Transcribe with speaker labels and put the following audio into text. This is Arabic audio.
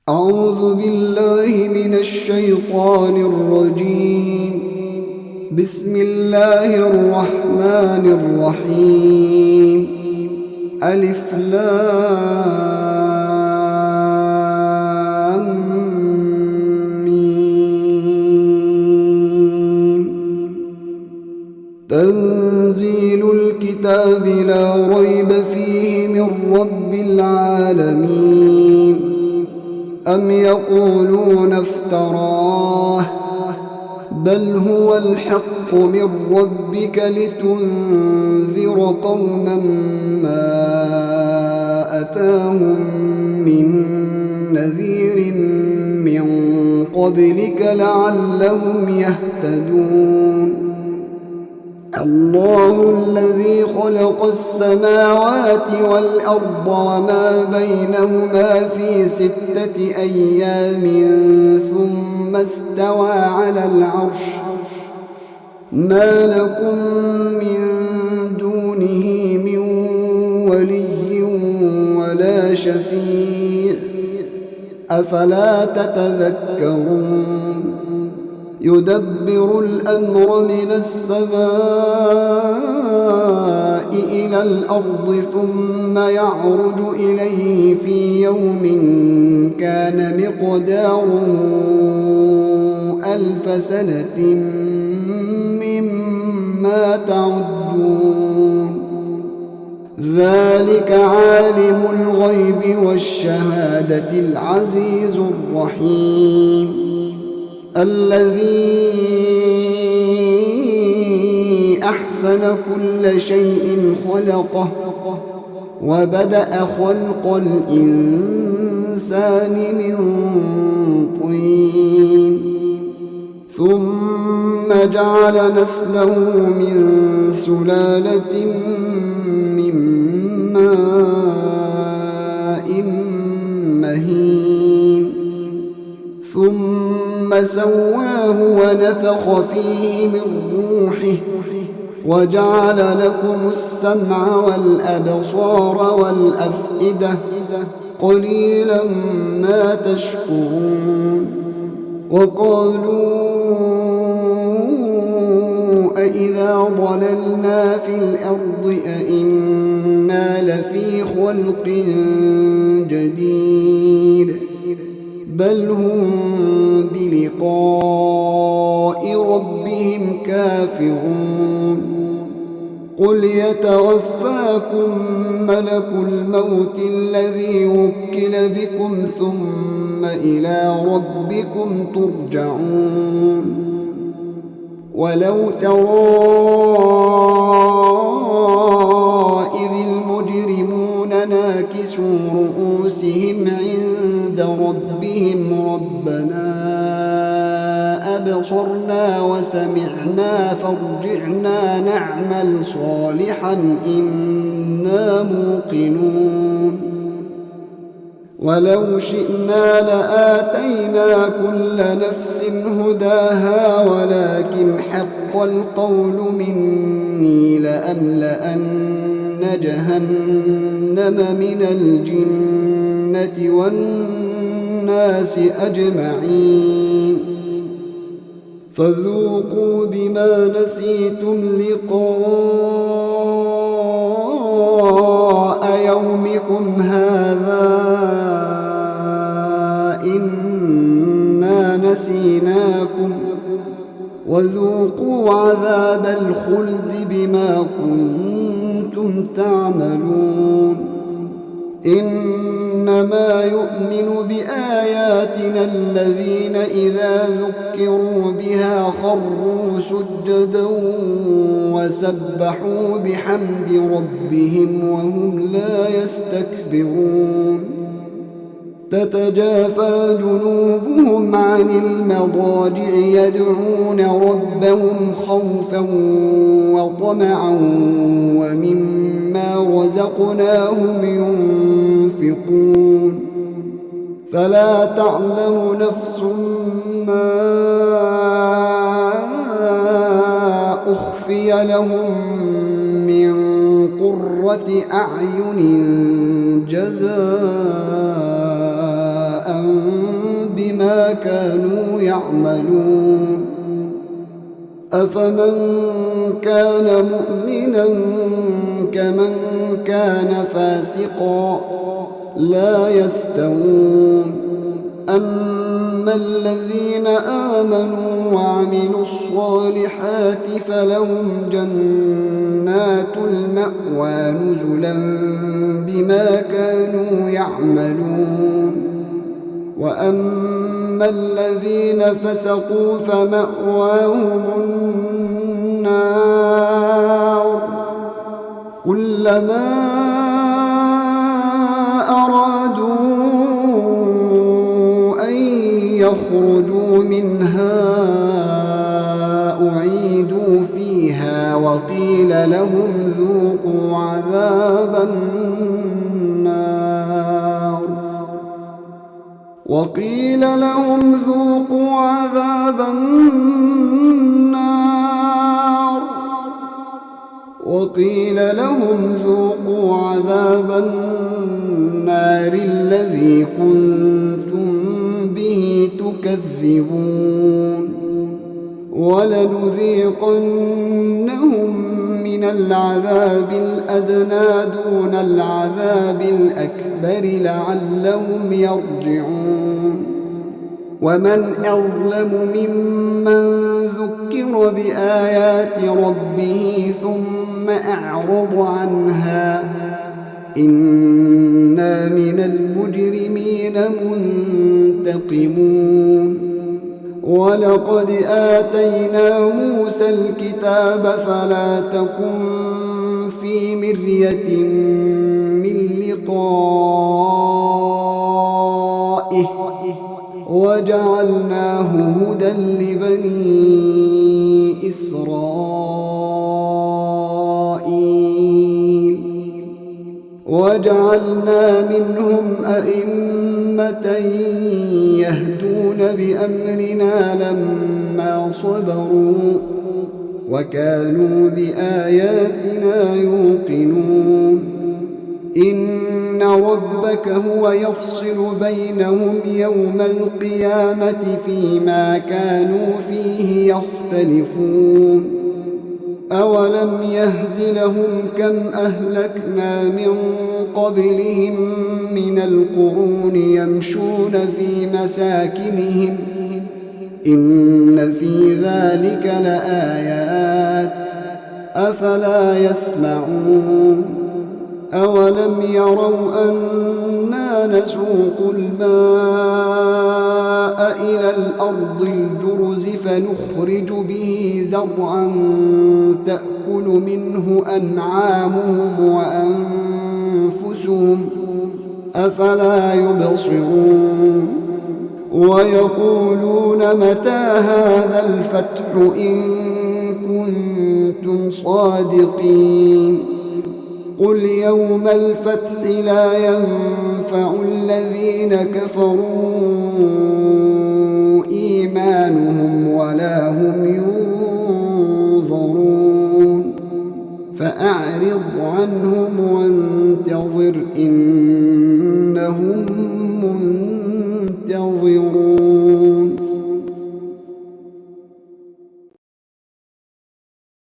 Speaker 1: أعوذ بالله من الشيطان الرجيم. بسم الله الرحمن الرحيم. ألف لام ميم. تنزيل الكتاب لا ريب فيه من رب العالمين. أم يقولون افتراه بل هو الحق من ربك لتنذر قوما ما أتاهم من نذير من قبلك لعلهم يهتدون. الله الذي خلق السماوات والأرض وما بينهما في 6 أيام ثم استوى على العرش. ما لكم من دونه من ولي ولا شفيع أفلا تتذكرون. يدبر الأمر من السماء إلى الأرض ثم يعرج إليه في يوم كان مقداره 1000 سنة مما تعدون. ذلك عالم الغيب والشهادة العزيز الرحيم. الذي أحسن كل شيء خلقه وبدأ خلق الإنسان من طين ثم جعل نسله من سلالة من ماء مهين ثم سواه ونفخ فيه من روحه وجعل لكم السمع والأبصار والأفئدة قليلا ما تشكرون. وقالوا أإذا ضللنا في الأرض أإنا لفي خلق جديد بل هم بلقاء ربهم كافرون. قل يتوفاكم ملك الموت الذي وكل بكم ثم إلى ربكم ترجعون. ولو ترى إذ المجرمون ناكسوا رؤوسهم عند ربهم ربنا أبصرنا وسمعنا فارجعنا نعمل صالحا إنا موقنون. ولو شئنا لآتينا كل نفس هداها ولكن حق القول مني لأملأن جهنم من الجنة والناس أجمعين. فذوقوا بما نسيتم لقاء يومكم هذا إنا نسيناكم وذوقوا عذاب الخلد بما كنتم تعملون. إنما يؤمن بآياتنا الذين إذا ذكروا بها خروا سجدا وسبحوا بحمد ربهم وهم لا يستكبرون. تتجافى جنوبهم عن المضاجع يدعون ربهم خوفا وطمعا ومما رزقناهم ينفقون. فلا تعلم نفس ما أخفي لهم من قرة أعين جزاء بما كانوا يعملون أفمن كان مؤمنا كمن كان فاسقا لا يستوون أما الذين آمنوا وعملوا الصالحات فلهم جنات المأوى نزلا بما كانوا يعملون وأما الذين فسقوا فمأواهم النار كلما أرادوا أن يخرجوا منها أعيدوا فيها وقيل لهم ذوقوا عذاب النار الذي كنتم به تكذبون ولنذيقنهم من العذاب الأدنى دون العذاب الأكبر لعلهم يرجعون ومن أظلم ممن ذكر بآيات ربه ثم أعرض عنها إنا من المجرمين منتقمون ولقد آتينا موسى الكتاب فلا تكن في مرية من لقائه وجعلناه هدى لبني إسرائيل وجعلنا منهم أئمة يهدون بأمرنا لما صبروا وكانوا بآياتنا يوقنون إن ربك هو يفصل بينهم يوم القيامة فيما كانوا فيه يختلفون أولم يهد لهم كم أهلكنا من قبلهم من القرون يمشون في مساكنهم إن في ذلك لآيات أفلا يسمعون أولم يروا أنا نسوق الماء إلى الأرض الجرز فنخرج به زرعا تأكل منه أنعامهم وأنفسهم أفلا يبصرون ويقولون متى هذا الفتح إن كنتم صادقين قل يوم الفتح لا ينفع الذين كفروا إيمانهم ولا هم ينظرون فأعرض عنهم وانتظر إنهم منتظرون